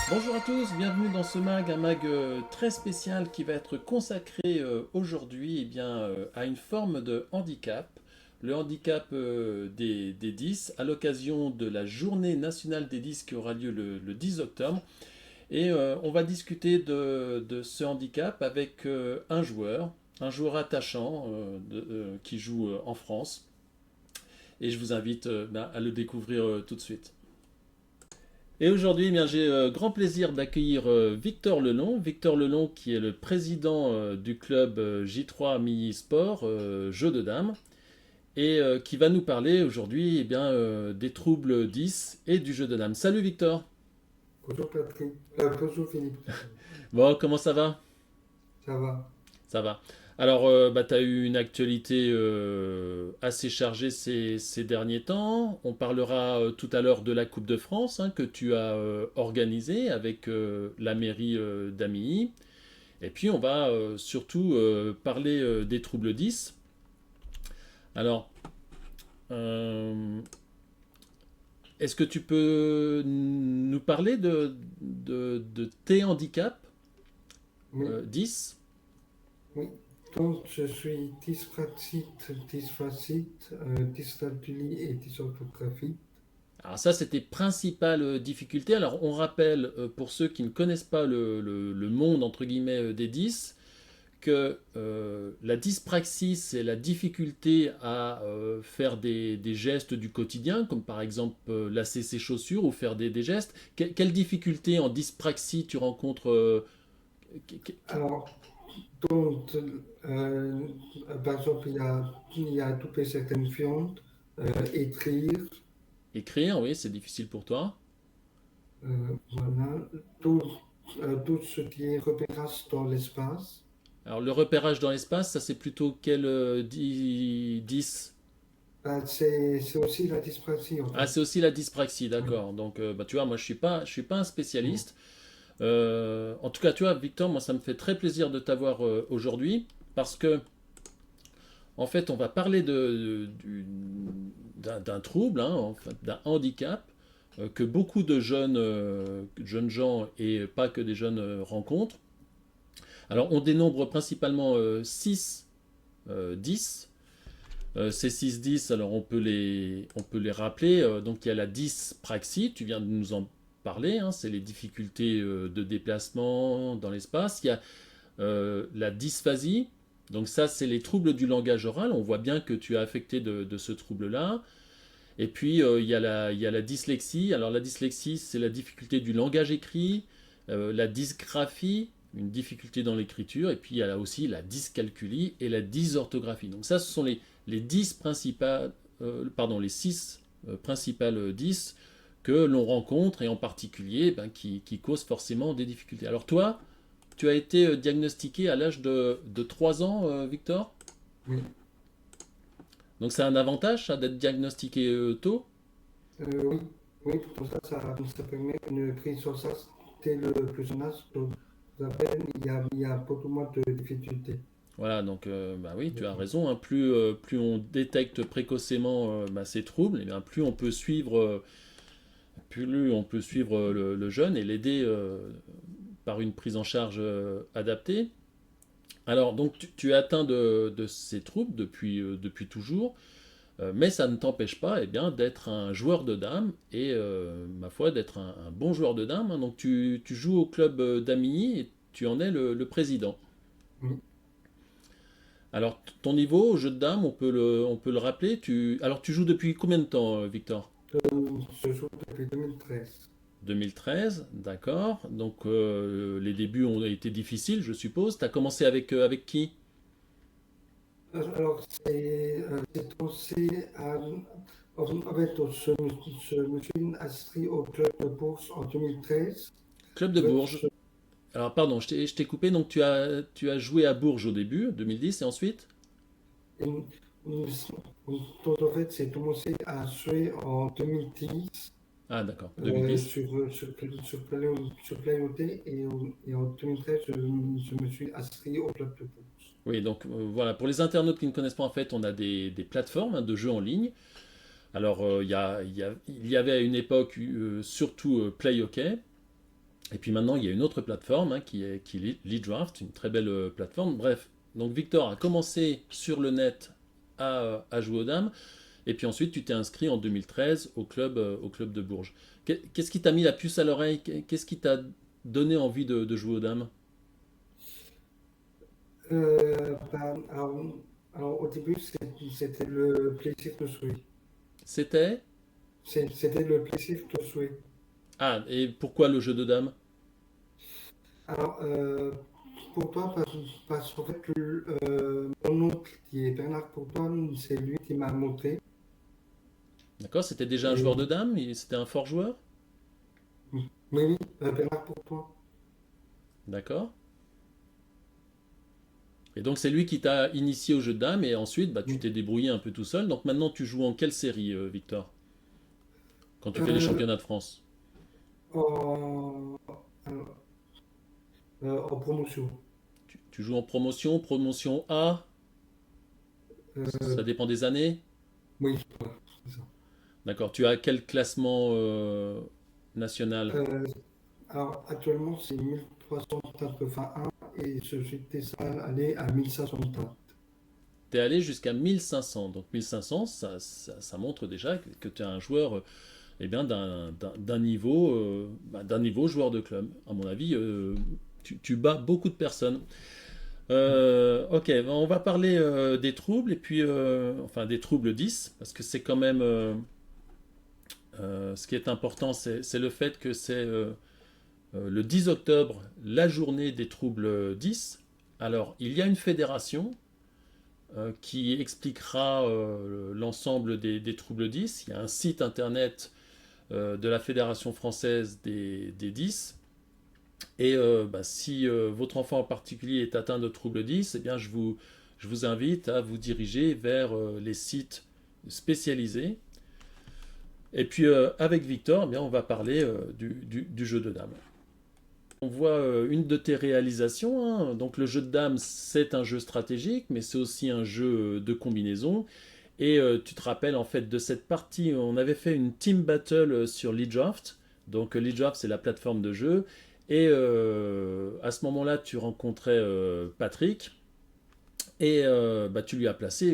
Bonjour à tous, bienvenue dans ce mag, un mag très spécial qui va être consacré aujourd'hui à une forme de handicap, le handicap des 10, à l'occasion de la journée nationale des 10 qui aura lieu le 10 octobre. Et on va discuter de ce handicap avec un joueur attachant qui joue en France. Et je vous invite à le découvrir tout de suite. Et aujourd'hui, j'ai grand plaisir d'accueillir Victor Lelon. Victor Lelon qui est le président du club J3 Milly Sport, jeu de dames, et qui va nous parler aujourd'hui des troubles 10 et du jeu de dames. Salut Victor. Bonjour Patrick, bonjour Philippe, Bon, comment ça va? ça va? Ça va. Alors, tu as eu une actualité assez chargée ces derniers temps. On parlera tout à l'heure de la Coupe de France hein, que tu as organisée avec la mairie d'Amilly. Et puis, on va surtout parler des troubles 10. Alors, euh, est-ce que tu peux nous parler de tes handicaps Oui, 10? oui. Donc je suis dyspraxique, dysphasique, dyscalculie et dysorthographie. Alors ça, c'était principale difficulté. Alors on rappelle, pour ceux qui ne connaissent pas le monde, entre guillemets, des 10, que la dyspraxie, c'est la difficulté à faire des gestes du quotidien, comme par exemple lasser ses chaussures ou faire des gestes. Quelle difficulté en dyspraxie tu rencontres que- que- que- Alors, donc, euh, par exemple, il y a doper certaines viandes, écrire, Écrire, oui, c'est difficile pour toi. voilà, tout, tout ce qui est repérage dans l'espace. Alors le repérage dans l'espace, ça c'est plutôt quel 10? C'est aussi la dyspraxie en Ah, fait. c'est aussi la dyspraxie, Oui, d'accord. Donc, tu vois, moi, je suis pas un spécialiste. En tout cas, tu vois, Victor, moi, ça me fait très plaisir de t'avoir aujourd'hui parce que, en fait, on va parler d'un trouble, hein, en fait, d'un handicap que beaucoup de jeunes gens et pas que des jeunes rencontrent. Alors, on dénombre principalement 6, 10. Ces 6-10, alors on peut les rappeler. Donc il y a la dyspraxie, tu viens de nous en parler, hein, c'est les difficultés de déplacement dans l'espace. Il y a la dysphasie, donc ça c'est les troubles du langage oral. On voit bien que tu es affecté de ce trouble-là. Et puis il y a la dyslexie. Alors la dyslexie, c'est la difficulté du langage écrit, la dysgraphie, une difficulté dans l'écriture, et puis il y a aussi la dyscalculie et la dysorthographie. Donc ça, ce sont les 10 principales, les 6 principales 10 que l'on rencontre, et en particulier qui causent forcément des difficultés. Alors toi, tu as été diagnostiqué à l'âge de 3 ans, Victor. oui. Donc c'est un avantage, ça, d'être diagnostiqué tôt. Oui, oui, pour ça permet une prise en charge dès le plus jeune âge. Donc, je rappelle, il y a beaucoup moins de difficultés. Voilà, donc oui, tu as raison, hein. Plus on détecte précocement ces troubles, et bien plus on peut suivre le jeune et l'aider par une prise en charge adaptée. Alors, donc tu es atteint de ces troubles depuis toujours, mais ça ne t'empêche pas d'être un joueur de dames et, ma foi, d'être un bon joueur de dames, hein. Donc tu joues au club d'Amilly et tu en es le président. Oui. Alors, ton niveau au jeu de dames, on peut le rappeler. Alors, tu joues depuis combien de temps, Victor? Je joue depuis 2013. 2013, d'accord. Donc, les débuts ont été difficiles, je suppose. Tu as commencé avec qui? Alors, c'est aussi en fait, je me suis inscrit au club de bourse en 2013. Club de Je- Bourges. Alors, pardon, je t'ai coupé. Donc, tu as joué à Bourges au début, 2010, et ensuite? Donc, en fait, j'ai commencé à jouer en 2010. Ah, d'accord, Euh, 2010. sur, sur, sur Playmoté et en 2013, je me suis inscrit au club de bourse. Oui, donc voilà, pour les internautes qui ne connaissent pas, en fait, on a des plateformes hein, de jeux en ligne. Alors, il y avait à une époque surtout Play OK. Et puis maintenant, il y a une autre plateforme qui est LeadDraft, une très belle plateforme. Bref, donc Victor a commencé sur le net à jouer aux dames. Et puis ensuite, tu t'es inscrit en 2013 au club de Bourges. Qu'est-ce qui t'a mis la puce à l'oreille? Qu'est-ce qui t'a donné envie de jouer aux dames? Alors, au début, c'était le plaisir de jouer. C'était? C'était le plaisir de jouer. Ah, et pourquoi le jeu de dames? Alors, pourquoi? Parce qu'en fait, mon oncle, qui est Bernard Courtois, c'est lui qui m'a montré. D'accord, c'était déjà un joueur Et de dames? C'était un fort joueur? oui, oui, Bernard Courtois. D'accord. Et donc c'est lui qui t'a initié au jeu de dames et ensuite tu Oui. t'es débrouillé un peu tout seul. Donc maintenant tu joues en quelle série, Victor? Quand tu fais les Euh, championnats de France? en, en promotion. Tu joues en promotion, promotion A, Euh, ça dépend des années. oui, voilà, c'est ça. D'accord, tu as quel classement national? Euh, alors, actuellement, c'est 1381 et je suis allé à 1530. Tu es allé jusqu'à 1500. Donc 1500, ça montre déjà que tu es un joueur eh bien, d'un niveau joueur de club. À mon avis, tu bats beaucoup de personnes. Ok, on va parler des troubles, et puis, enfin des troubles 10, parce que c'est quand même, ce qui est important, c'est le fait que c'est le 10 octobre, la journée des troubles 10. Alors, il y a une fédération qui expliquera l'ensemble des troubles 10. Il y a un site internet de la Fédération française des 10. Et si votre enfant en particulier est atteint de troubles 10, eh bien, je vous invite à vous diriger vers les sites spécialisés. Et puis avec Victor, eh bien, on va parler du jeu de dames. On voit une de tes réalisations, hein. Donc le jeu de dames, c'est un jeu stratégique, mais c'est aussi un jeu de combinaison. Et tu te rappelles en fait de cette partie, on avait fait une team battle sur LeadDraft. Donc LeadDraft, c'est la plateforme de jeu. Et à ce moment-là, tu rencontrais Patrick. Et tu lui as placé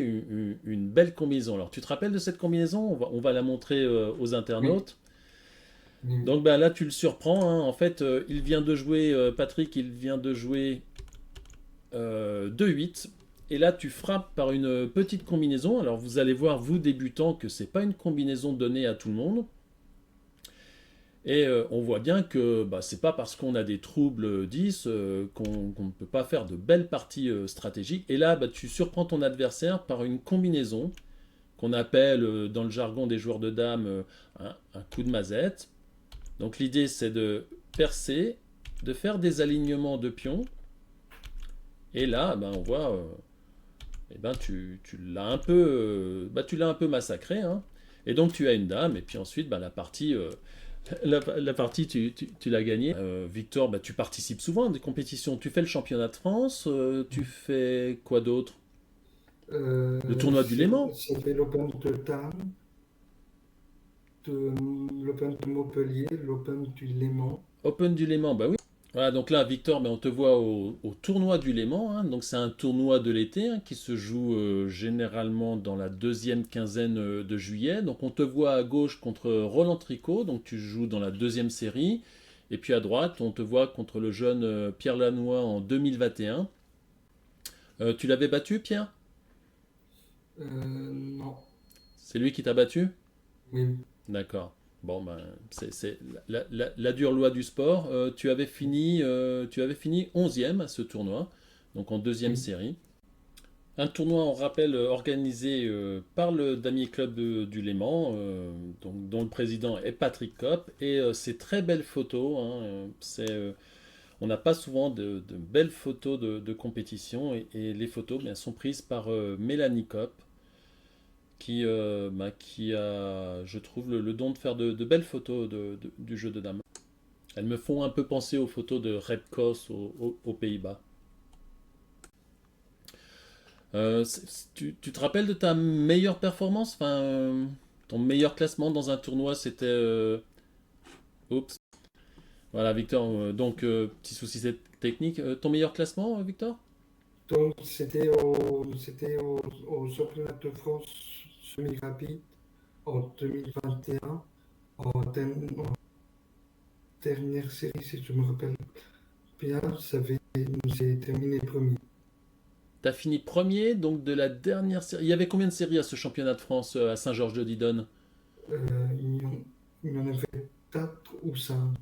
une belle combinaison. Alors tu te rappelles de cette combinaison? On va la montrer aux Oui, internautes. oui, Donc là, tu le surprends, hein. En fait, il vient de jouer, Patrick, il vient de jouer 2-8. Et là, tu frappes par une petite combinaison. Alors vous allez voir, vous débutants, que c'est pas une combinaison donnée à tout le monde. Et on voit bien que c'est pas parce qu'on a des troubles 10 qu'on ne peut pas faire de belles parties stratégiques. Et là, tu surprends ton adversaire par une combinaison qu'on appelle dans le jargon des joueurs de dames un coup de mazette. Donc l'idée c'est de percer, de faire des alignements de pions. Et là, on voit, tu l'as tu l'as un peu massacré, hein. Et donc tu as une dame, et puis ensuite la partie, la partie tu l'as gagnée. Victor, tu participes souvent à des compétitions. Tu fais le championnat de France, tu fais quoi d'autre? Le tournoi du Léman, c'était l'Open de Cannes, l'Open de Montpellier, l'Open du Léman. Open du Léman, bah oui. Voilà, donc là, Victor, on te voit au tournoi du Léman, hein. Donc c'est un tournoi de l'été, hein, qui se joue généralement dans la deuxième quinzaine de juillet. Donc on te voit à gauche contre Roland Tricot, donc tu joues dans la deuxième série. Et puis à droite, on te voit contre le jeune Pierre Lannoy en 2021. Tu l'avais battu, Pierre? Non, C'est lui qui t'a battu? oui, D'accord. Bon, c'est la dure loi du sport. Tu avais fini 11e à ce tournoi, donc en deuxième oui, série. Un tournoi, on rappelle, organisé par le Damier Club du Léman, dont le président est Patrick Kopp. Et ces très belles photos, hein, on n'a pas souvent de belles photos de compétition. Et les photos sont prises par Mélanie Kopp, qui a, je trouve, le don de faire de belles photos du jeu de dames. Elles me font un peu penser aux photos de Repkos aux Pays-Bas. Tu te rappelles de ta meilleure performance, enfin, ton meilleur classement dans un tournoi, c'était... Oups. Voilà, Victor. Donc, petit souci technique. Ton meilleur classement, Victor? Donc, au championnat de France semi-rapide en 2021, en dernière série, si je me rappelle bien, j'ai terminé premier. T'as fini premier, donc de la dernière série. Il y avait combien de séries à ce championnat de France à Saint-Georges-de-Didonne? Il y il y en avait 4 ou 5.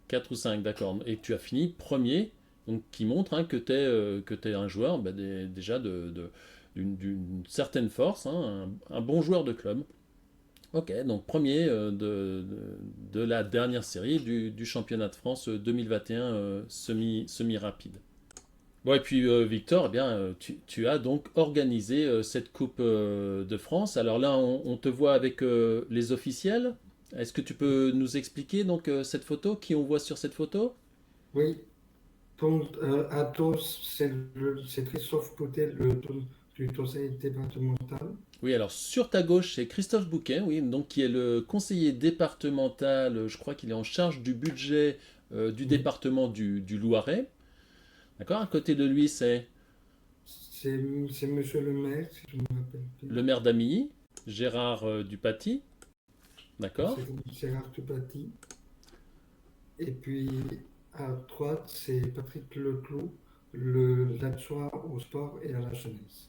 4 ou 5, d'accord. Et tu as fini premier, donc qui montre hein, que t'es un joueur bah, déjà d'une certaine force, hein, un bon joueur de club. Ok, donc premier de la dernière série du championnat de France 2021 semi-rapide. Bon, et puis Victor, eh bien, tu as donc organisé cette Coupe de France. Alors là, on te voit avec les officiels. Est-ce que tu peux nous expliquer donc cette photo, qui on voit sur cette photo? Oui, donc à Tos, c'est Christophe Poutet, le don du conseil départemental. Oui, alors sur ta gauche, c'est Christophe Bouquet, oui, donc qui est le conseiller départemental. Je crois qu'il est en charge du budget du Oui, département du Loiret. D'accord. À côté de lui, c'est c'est c'est Monsieur le maire, si je me rappelle bien. le maire d'Amilly, Gérard Dupaty. C'est D'accord. Gérard Tupati. Et puis à droite, c'est Patrick Leclou, l'adjoint au sport et à la jeunesse.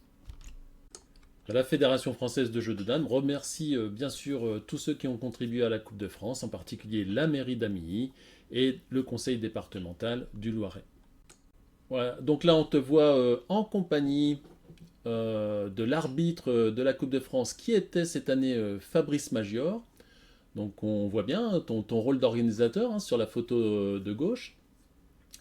La Fédération française de jeux de dames remercie bien sûr tous ceux qui ont contribué à la Coupe de France, en particulier la mairie d'Amilly et le conseil départemental du Loiret. Voilà, donc là on te voit en compagnie de l'arbitre de la Coupe de France qui était cette année Fabrice Maggior. Donc on voit bien hein, ton rôle d'organisateur hein, sur la photo de gauche.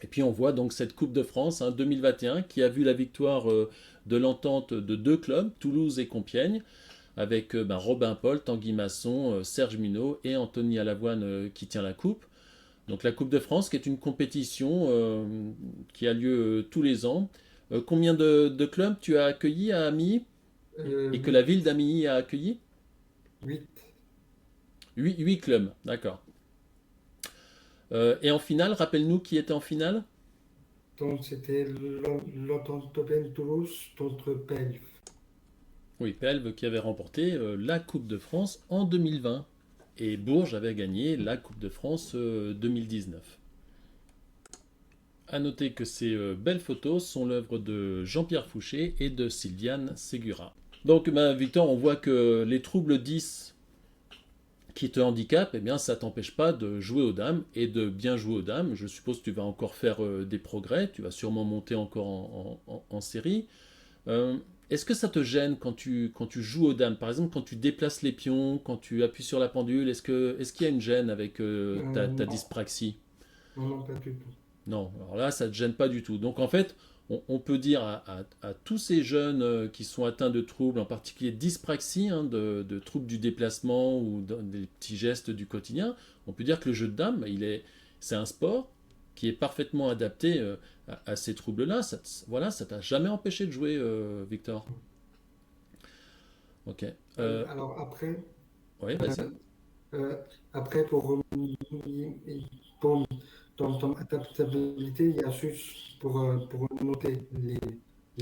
Et puis on voit donc cette Coupe de France hein, 2021 qui a vu la victoire de l'entente de deux clubs, Toulouse et Compiègne, avec Robin Paul, Tanguy Masson, Serge Minot et Anthony Alavoine qui tient la coupe. Donc la Coupe de France qui est une compétition qui a lieu tous les ans. Combien de clubs tu as accueillis à Amilly et que la 8, ville d'Amilly a accueilli? 8. 8 clubs, d'accord. Et en finale, rappelle-nous qui était en finale? Donc c'était l'entente Tobin Toulouse contre Pelf. Oui, Pelve qui avait remporté la Coupe de France en 2020. Et Bourges avait gagné la Coupe de France 2019. À noter que ces belles photos sont l'œuvre de Jean-Pierre Fouché et de Sylviane Segura. Donc, Victor, on voit que les troubles 10 qui te handicapent, eh bien, ça t'empêche pas de jouer aux dames et de bien jouer aux dames. Je suppose que tu vas encore faire des progrès, tu vas sûrement monter encore en série. Euh, Est-ce que ça te gêne quand tu joues aux dames? Par exemple, quand tu déplaces les pions, quand tu appuies sur la pendule, est-ce qu'il y a une gêne avec ta Non, dyspraxie? non, non, pas du tout. Non, alors là, ça ne te gêne pas du tout. Donc en fait, on peut dire à tous ces jeunes qui sont atteints de troubles, en particulier dyspraxie, hein, de troubles du déplacement ou des petits gestes du quotidien, on peut dire que le jeu de dames, c'est un sport qui est parfaitement adapté à ces troubles-là. Voilà, ça t'a jamais empêché de jouer, Victor. Ok. Alors Ouais, vas-y. euh, après pour, dans ton adaptabilité, il y a juste pour noter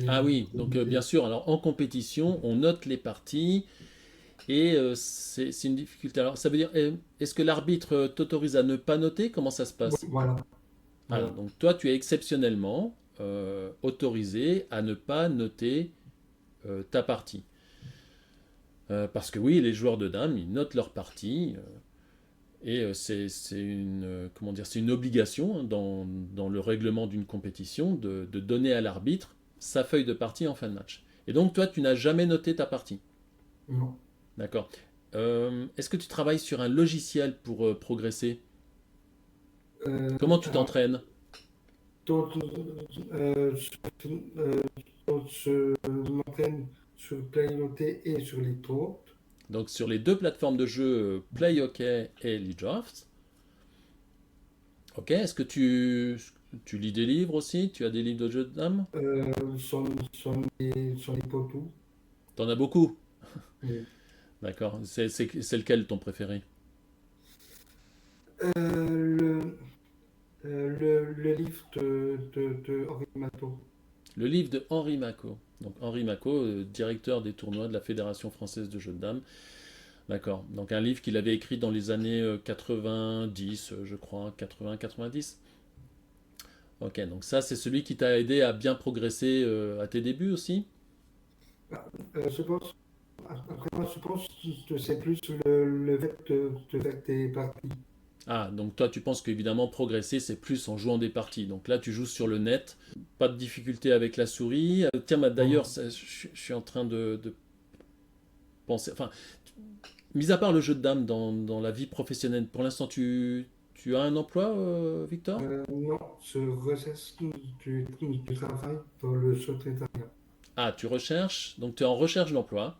Ah les oui, donc bien activités. sûr, alors en compétition, on note les parties. Et c'est une difficulté. Alors, ça veut dire, est-ce que l'arbitre t'autorise à ne pas noter? Comment ça se Oui, passe? voilà, Alors, voilà. donc toi, tu es exceptionnellement autorisé à ne pas noter ta partie. Parce que oui, les joueurs de dames, ils notent leur partie. Et c'est une, comment dire, c'est une obligation hein, dans le règlement d'une compétition de donner à l'arbitre sa feuille de partie en fin de match. Et donc, toi, tu n'as jamais noté ta partie. Non. D'accord. Est-ce que tu travailles sur un logiciel pour progresser? Euh, Comment tu alors, t'entraînes? d'autres, euh, je m'entraîne sur Playnoté et sur les tours. Donc sur les deux plateformes de jeu Play Hockey et League Drafts. Ok, est-ce que tu lis des livres aussi? Tu as des livres de jeux de dames? Sont les poteaux. T'en as beaucoup. Oui. D'accord. C'est lequel ton préféré? le livre de Henri Matteau. Le livre de Henri Macot. Donc Henri Macot, directeur des tournois de la Fédération française de jeux de dames. D'accord. Donc un livre qu'il avait écrit dans les années 90, je crois, 80-90. Ok, donc ça c'est celui qui t'a aidé à bien progresser à tes débuts aussi? Ah, je pense, après moi, je pense que c'est plus le fait de faire des parties. Ah, donc toi tu penses qu'évidemment progresser c'est plus en jouant des parties. Donc là tu joues sur le net, pas de difficulté avec la souris. Tiens, bah, d'ailleurs, Non. je suis en train de penser. Enfin, mis à part le jeu de dames dans la vie professionnelle, pour l'instant tu as un emploi, Victor? Non, je recherche du travail dans le secrétariat. Ah, tu recherches, donc tu es en recherche d'emploi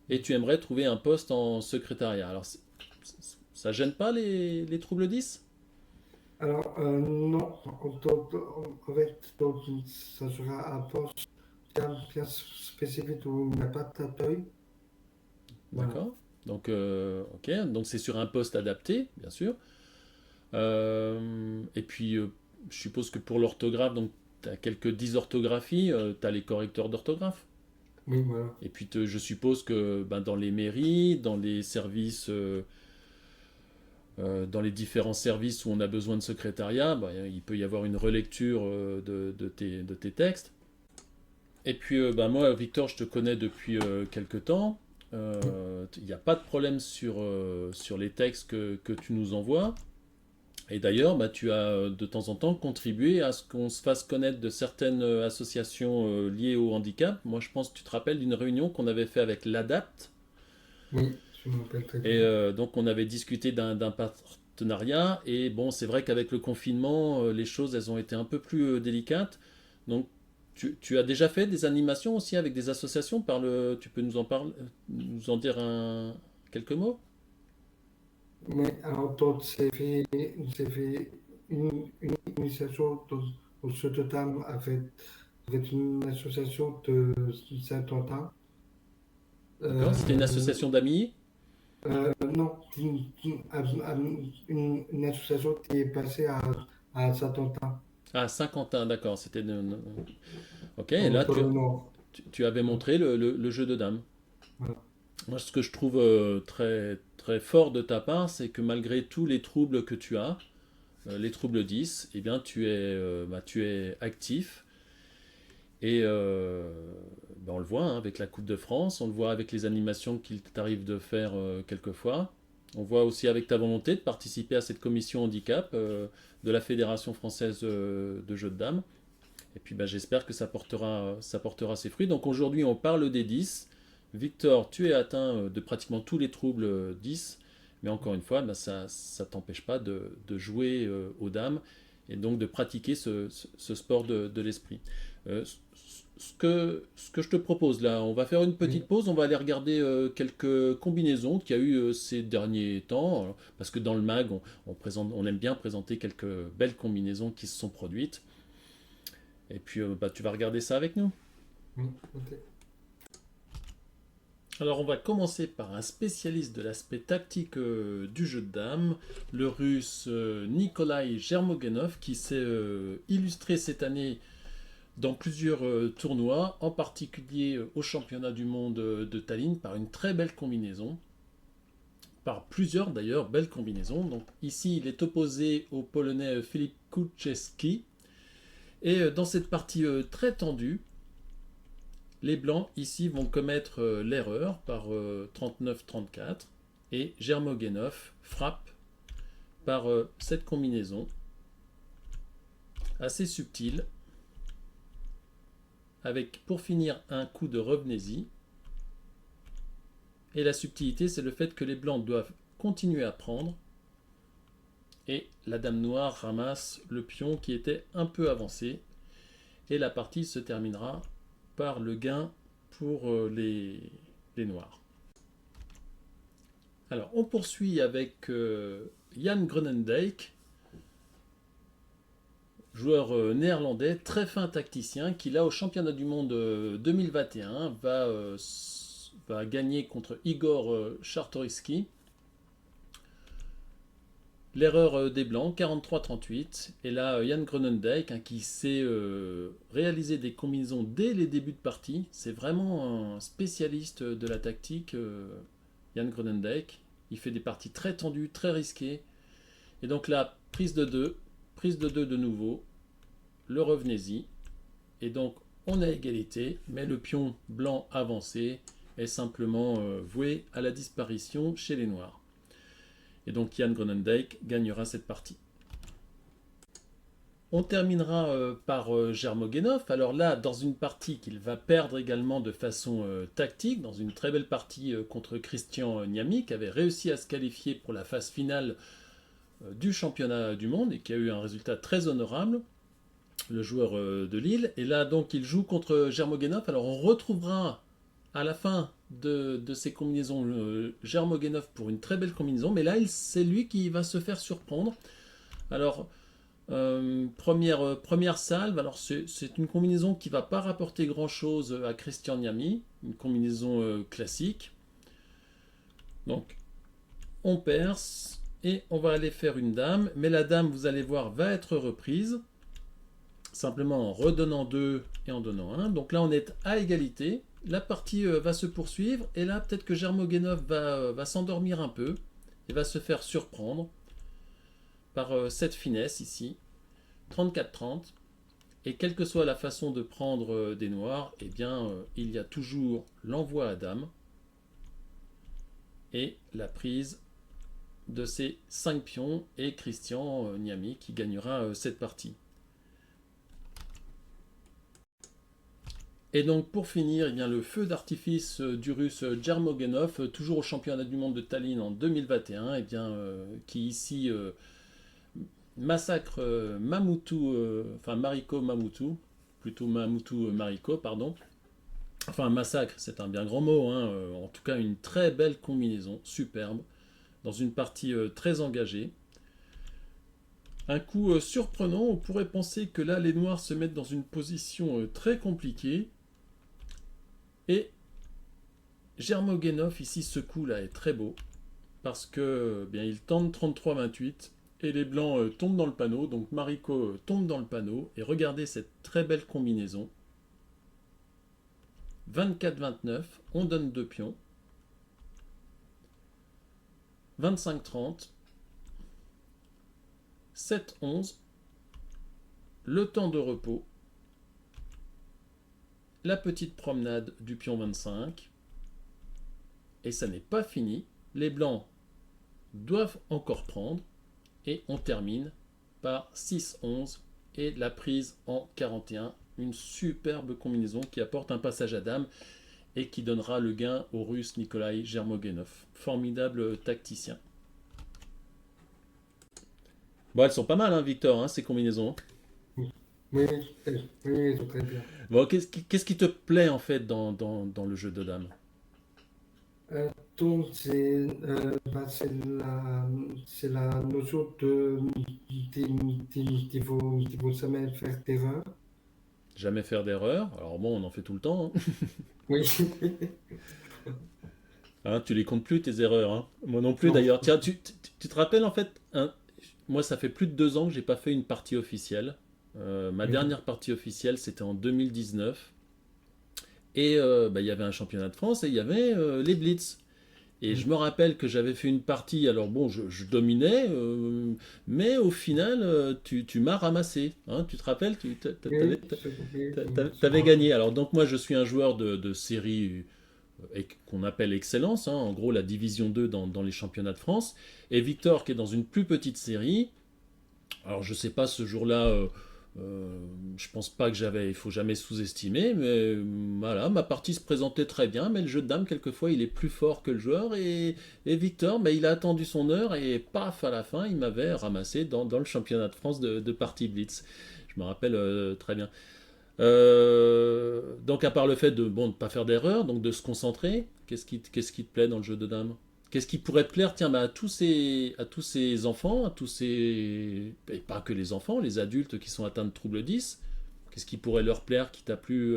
et tu aimerais trouver un poste en secrétariat. Alors ça gêne pas les troubles 10? Alors, non, en fait, donc, ça sera un poste bien spécifique où il n'y a pas de taille. Voilà. D'accord. Donc, ok, donc c'est sur un poste adapté, bien sûr. Et puis, je suppose que pour l'orthographe, donc tu as quelques dysorthographies, tu as les correcteurs d'orthographe. Oui, voilà. Et puis, je suppose que ben, dans les mairies, dans les services, dans les différents services où on a besoin de secrétariat, ben, il peut y avoir une relecture de tes textes. Et puis, ben, moi, Victor, je te connais depuis quelque temps. Il n'y a pas de problème sur les textes que tu nous envoies. Et d'ailleurs, bah, tu as de temps en temps contribué à ce qu'on se fasse connaître de certaines associations liées au handicap. Moi, je pense que tu te rappelles d'une réunion qu'on avait fait avec l'ADAPT. Oui, je me rappelle très Et bien. donc, on avait discuté d'un partenariat. Et bon, c'est vrai qu'avec le confinement, les choses, elles ont été un peu plus délicates. Donc, tu as déjà fait des animations aussi avec des associations. Tu peux nous en parler, nous en dire quelques mots? Mais alors, donc, c'est fait une initiation au Suriname avec une association de Saint-Quentin. D'accord? C'était une Euh, association d'amis? non, une association qui est passée à Saint-Quentin, Ah, Saint-Quentin, d'accord. Ok, et là, dans le nord. tu avais montré le jeu de dames. Voilà. Moi, ce que je trouve très, très fort de ta part, c'est que malgré tous les troubles que tu as, les troubles 10, eh bien, tu es actif. Et ben, on le voit hein, avec la Coupe de France, on le voit avec les animations qu'il t'arrive de faire quelquefois. On voit aussi avec ta volonté de participer à cette commission handicap de la Fédération française de jeux de dames. Et puis ben, j'espère que ça portera ses fruits. Donc aujourd'hui, on parle des 10. Victor, tu es atteint de pratiquement tous les troubles 10. Mais encore une fois, ben, ça ne t'empêche pas de jouer aux dames et donc de pratiquer ce sport de l'esprit. Euh, ce que je te propose là, on va faire une petite Oui, pause, on va aller regarder quelques combinaisons qu'il y a eu ces derniers temps, parce que dans le mag, on aime bien présenter quelques belles combinaisons qui se sont produites. Et puis, bah, tu vas regarder ça avec nous. oui, ok. Alors, on va commencer par un spécialiste de l'aspect tactique du jeu de dames, le russe Nikolai Germogenov, qui s'est illustré cette année dans plusieurs tournois, en particulier au championnat du monde de Tallinn, par une très belle combinaison. Par plusieurs d'ailleurs belles combinaisons. Donc ici, il est opposé au polonais Filip Kuczewski. Et dans cette partie très tendue, les blancs ici vont commettre l'erreur par 39-34 et Germogenov frappe par cette combinaison assez subtile avec pour finir un coup de revenez-y. Et la subtilité, c'est le fait que les blancs doivent continuer à prendre et la dame noire ramasse le pion qui était un peu avancé et la partie se terminera par le gain pour les noirs. Alors on poursuit avec Jan Groenendijk, joueur néerlandais très fin tacticien qui là au championnat du monde 2021 va gagner contre Igor Czartoryski. L'erreur des Blancs, 43-38. Et là, Jan Groenendijk, hein, qui sait réaliser des combinaisons dès les débuts de partie. C'est vraiment un spécialiste de la tactique, Jan Groenendijk. Il fait des parties très tendues, très risquées. Et donc là, prise de 2 de nouveau. Le revenez-y. Et donc, on a égalité, mais le pion blanc avancé est simplement voué à la disparition chez les Noirs. Et donc Jan Groenendijk gagnera cette partie. On terminera par Germogenov. Alors là, dans une partie qu'il va perdre également de façon tactique, dans une très belle partie contre Christian Niami, qui avait réussi à se qualifier pour la phase finale du championnat du monde et qui a eu un résultat très honorable, le joueur de Lille. Et là, donc, il joue contre Germogenov. Alors, on retrouvera à la fin de ces combinaisons Germogenov pour une très belle combinaison. Mais là, c'est lui qui va se faire surprendre. Alors, première salve. Alors, c'est une combinaison qui ne va pas rapporter grand-chose à Christian Niami. Une combinaison classique. Donc, on perce et on va aller faire une dame. Mais la dame, vous allez voir, va être reprise. Simplement en redonnant 2 et en donnant 1. Donc là, on est à égalité. La partie va se poursuivre. Et là, peut-être que Germogenov va s'endormir un peu et va se faire surprendre par cette finesse ici. 34-30. Et quelle que soit la façon de prendre des noirs, eh bien, il y a toujours l'envoi à dame et la prise de ces 5 pions et Christian Niami qui gagnera cette partie. Et donc pour finir, eh bien, le feu d'artifice du russe Germogenov, toujours au championnat du monde de Tallinn en 2021, eh bien, qui ici massacre Mariko Mamutu, plutôt Mamutu Mariko, pardon. Enfin massacre, c'est un bien grand mot, hein, en tout cas une très belle combinaison, superbe, dans une partie très engagée. Un coup surprenant, on pourrait penser que là les noirs se mettent dans une position très compliquée. Et Germogenov, ici, ce coup-là est très beau, parce que bien, il tente 33-28, et les blancs tombent dans le panneau, donc Mariko tombe dans le panneau, et regardez cette très belle combinaison. 24-29, on donne 2 pions. 25-30, 7-11, le temps de repos, la petite promenade du pion 25, et ça n'est pas fini. Les blancs doivent encore prendre, et on termine par 6-11 et la prise en 41. Une superbe combinaison qui apporte un passage à dame et qui donnera le gain au russe Nikolai Germogenov. Formidable tacticien. Bon, elles sont pas mal, hein, Victor, hein, ces combinaisons. Oui, oui, oui, c'est très bien. Bon, qu'est-ce qui te plaît en fait dans le jeu de dames? Donc, c'est la notion qu'il faut jamais faire d'erreur. Jamais faire d'erreur. Alors bon, on en fait tout le temps, hein. Oui, Hein, tu les comptes plus tes erreurs, hein. Moi non plus non, d'ailleurs. Tiens, tu te rappelles en fait, hein, moi ça fait plus de 2 ans que j'ai pas fait une partie officielle. Ma oui, dernière partie officielle c'était en 2019. Et bah, il y avait un championnat de France et il y avait les Blitz. Et je oui, me rappelle que j'avais fait une partie, alors bon, je dominais, mais au final, tu m'as ramassé, hein. Tu te rappelles, oui, oui, je me t'avais rappelle. gagné. Alors donc moi, je suis un joueur de série qu'on appelle Excellence, hein, en gros la division 2 dans les championnats de France. Et Victor, qui est dans une plus petite série, alors je sais pas ce jour-là, je pense pas que il faut jamais sous-estimer, mais voilà, ma partie se présentait très bien, mais le jeu de dames quelquefois il est plus fort que le joueur et Victor, mais il a attendu son heure et paf à la fin il m'avait ramassé dans le championnat de France de partie blitz. Je me rappelle très bien. Donc à part le fait de bon de pas faire d'erreur, donc de se concentrer, qu'est-ce qui te plaît dans le jeu de dames? Qu'est-ce qui pourrait te plaire, tiens, bah, à tous ces enfants, à tous ces... Et pas que les enfants, les adultes qui sont atteints de troubles 10, qu'est-ce qui pourrait leur plaire, qui t'a plu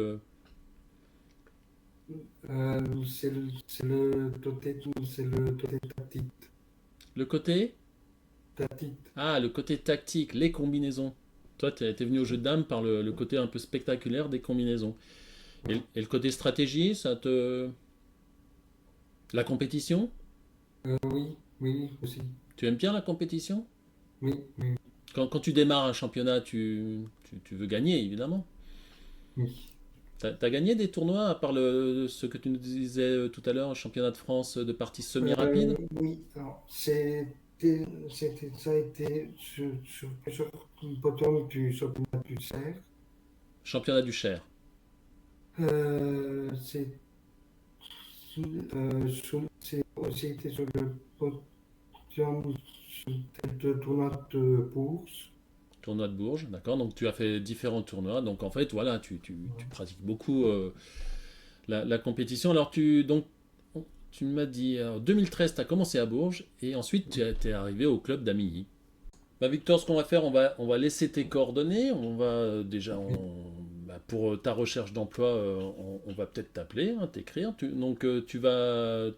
C'est le côté tactique. le côté? tactique. Ah, le côté tactique, les combinaisons. Toi, tu es venu au jeu de dames par le côté un peu spectaculaire des combinaisons. Et le côté stratégie, ça te... La compétition? Oui, oui, aussi. Tu aimes bien la compétition? Oui, oui, Quand tu démarres un championnat, tu veux gagner, évidemment. oui. T'as gagné des tournois, à part ce que tu nous disais tout à l'heure, un championnat de France de partie semi-rapide? Oui, alors, ça a été sur plusieurs podiums du championnat du CERF. Championnat du Cher. C'est c'est aussi été sur le podium de tournoi de bourse. Tournoi de Bourges, d'accord. Donc tu as fait différents tournois. Donc en fait, voilà, tu pratiques beaucoup la compétition. Alors tu m'as dit, en 2013, tu as commencé à Bourges et ensuite tu es arrivé au club d'Amilly. Bah, Victor, ce qu'on va faire, on va laisser tes coordonnées. On va bah, pour ta recherche d'emploi, on va peut-être t'appeler, hein, t'écrire. Donc tu vas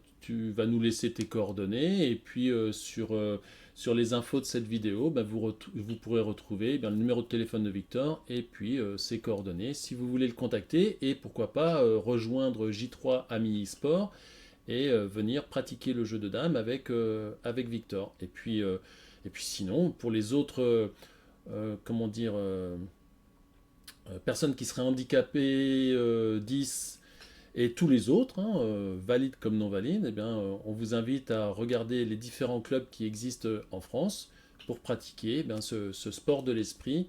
nous laisser tes coordonnées et puis sur les infos de cette vidéo, bah, vous pourrez retrouver le numéro de téléphone de Victor et puis ses coordonnées si vous voulez le contacter et pourquoi pas rejoindre J3 Ami Sport et venir pratiquer le jeu de dames avec Victor. Et puis sinon, pour les autres, comment dire, personnes qui seraient handicapées, 10 et tous les autres, hein, valides comme non valides, eh bien, on vous invite à regarder les différents clubs qui existent en France pour pratiquer ce sport de l'esprit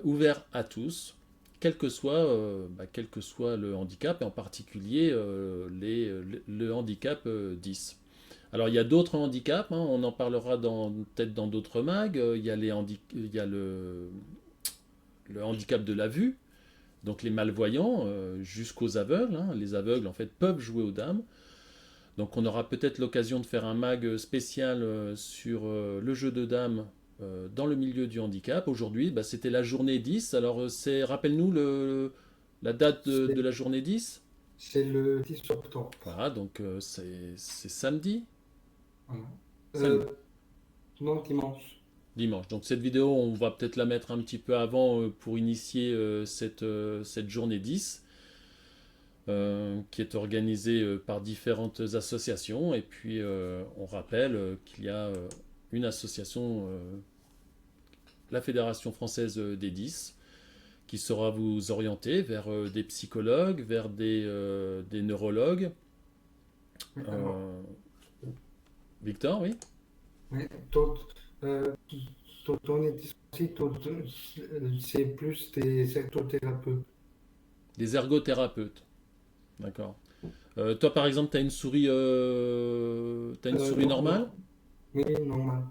ouvert à tous, quel que soit le handicap, et en particulier le handicap 10. Alors il y a d'autres handicaps, hein, on en parlera peut-être dans d'autres mags. Il y a le handicap de la vue, donc les malvoyants jusqu'aux aveugles. Hein. Les aveugles en fait peuvent jouer aux dames. Donc on aura peut-être l'occasion de faire un mag spécial sur le jeu de dames dans le milieu du handicap. Aujourd'hui, c'était la journée 10. Alors rappelle-nous la date de C'est la journée 10. c'est le 10 octobre. Voilà, donc c'est samedi. Voilà. Samedi. Non, dimanche. Dimanche. Donc cette vidéo, on va peut-être la mettre un petit peu avant pour initier cette journée 10 qui est organisée par différentes associations. Et puis on rappelle qu'il y a une association, la Fédération française des 10, qui saura vous orienter vers des psychologues, vers des neurologues. Alors, Euh, Victor, oui? oui, euh, ton c'est plus des ergothérapeutes. Des ergothérapeutes. D'accord. Toi, par exemple, t'as une souris Non, non, normale? oui, normal.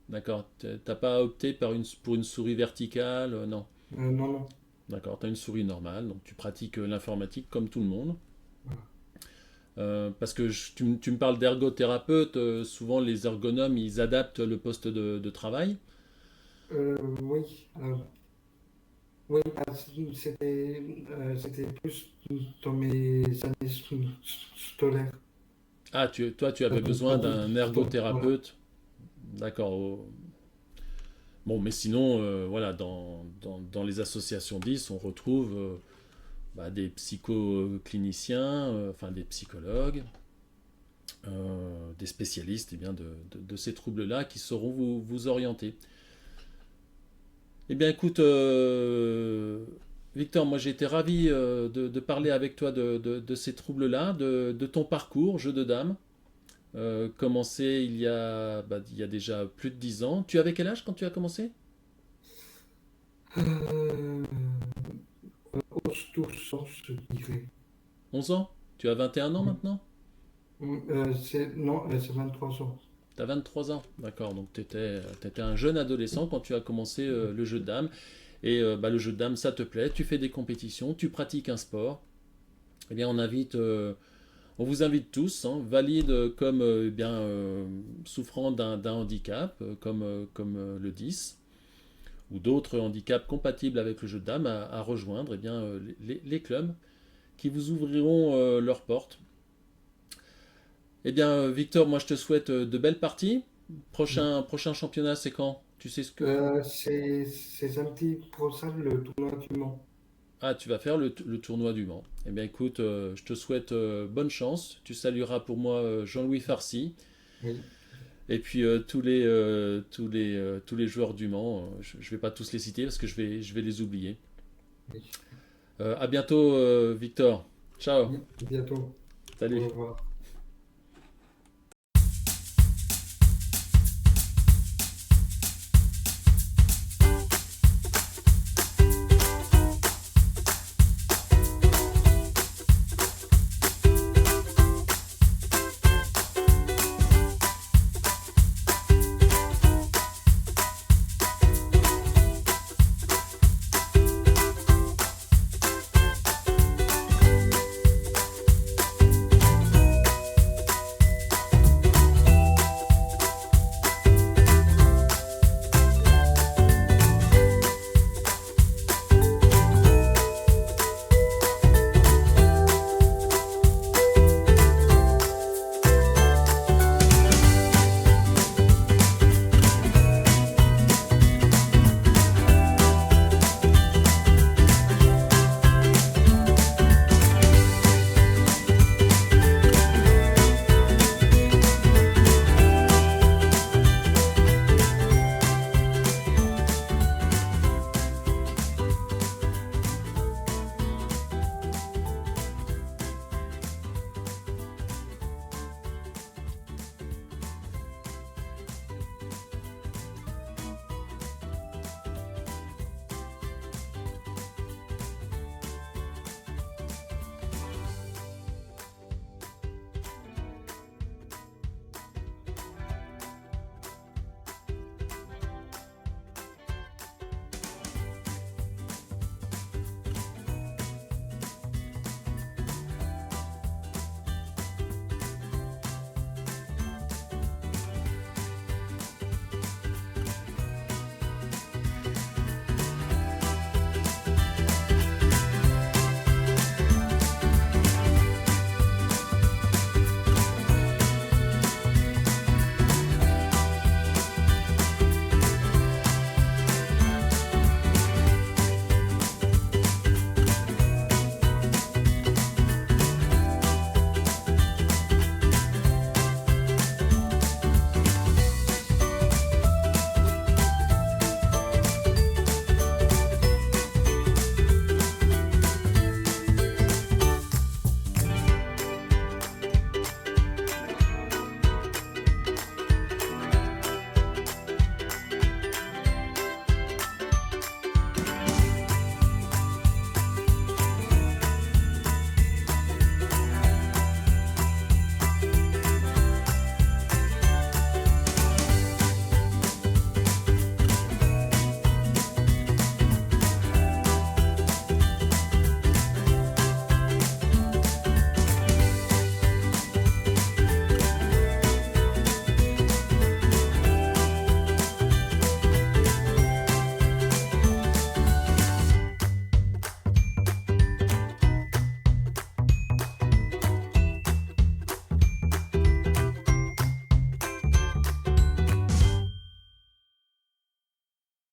D'accord. T'as pas opté pour une souris verticale? Non. Non, non. D'accord. T'as une souris normale, donc tu pratiques l'informatique comme tout le monde. Voilà. Parce que tu me parles d'ergothérapeute, souvent les ergonomes, ils adaptent le poste de travail. Oui, oui, c'était plus dans mes années scolaires. Ah, toi, tu avais Pas besoin du d'un tout. Voilà. ergothérapeute. D'accord. Bon, mais sinon, voilà, dans les associations 10, on retrouve des psychocliniciens, enfin des psychologues, des spécialistes de ces troubles-là qui sauront vous orienter. Eh bien, écoute, Victor, moi j'ai été ravi de parler avec toi de ces troubles-là, de ton parcours, jeu de dames, commencé il y a déjà plus de 10 ans. Tu avais quel âge quand tu as commencé? Euh, Autour, je dirais. 11 ans? Tu as 21 ans maintenant? Non, c'est 23 ans. Tu as 23 ans, d'accord. Donc tu étais un jeune adolescent quand tu as commencé le jeu de dames. Et le jeu de dames, ça te plaît, tu fais des compétitions, tu pratiques un sport. Eh bien, on vous invite tous, hein, valides comme souffrant d'un handicap, comme le 10, ou d'autres handicaps compatibles avec le jeu de dames, à rejoindre les clubs qui vous ouvriront leurs portes. Eh bien, Victor, moi je te souhaite de belles parties. Prochain championnat, c'est quand? Tu sais ce que... C'est samedi prochain le tournoi du Mans. Ah, tu vas faire le tournoi du Mans. Eh bien, écoute, je te souhaite bonne chance. Tu salueras pour moi Jean-Louis Farcy. Oui, Et puis tous les joueurs du Mans. Je ne vais pas tous les citer parce que je vais les oublier. oui. À bientôt, Victor. Ciao. Oui, bientôt. Au Salut. revoir.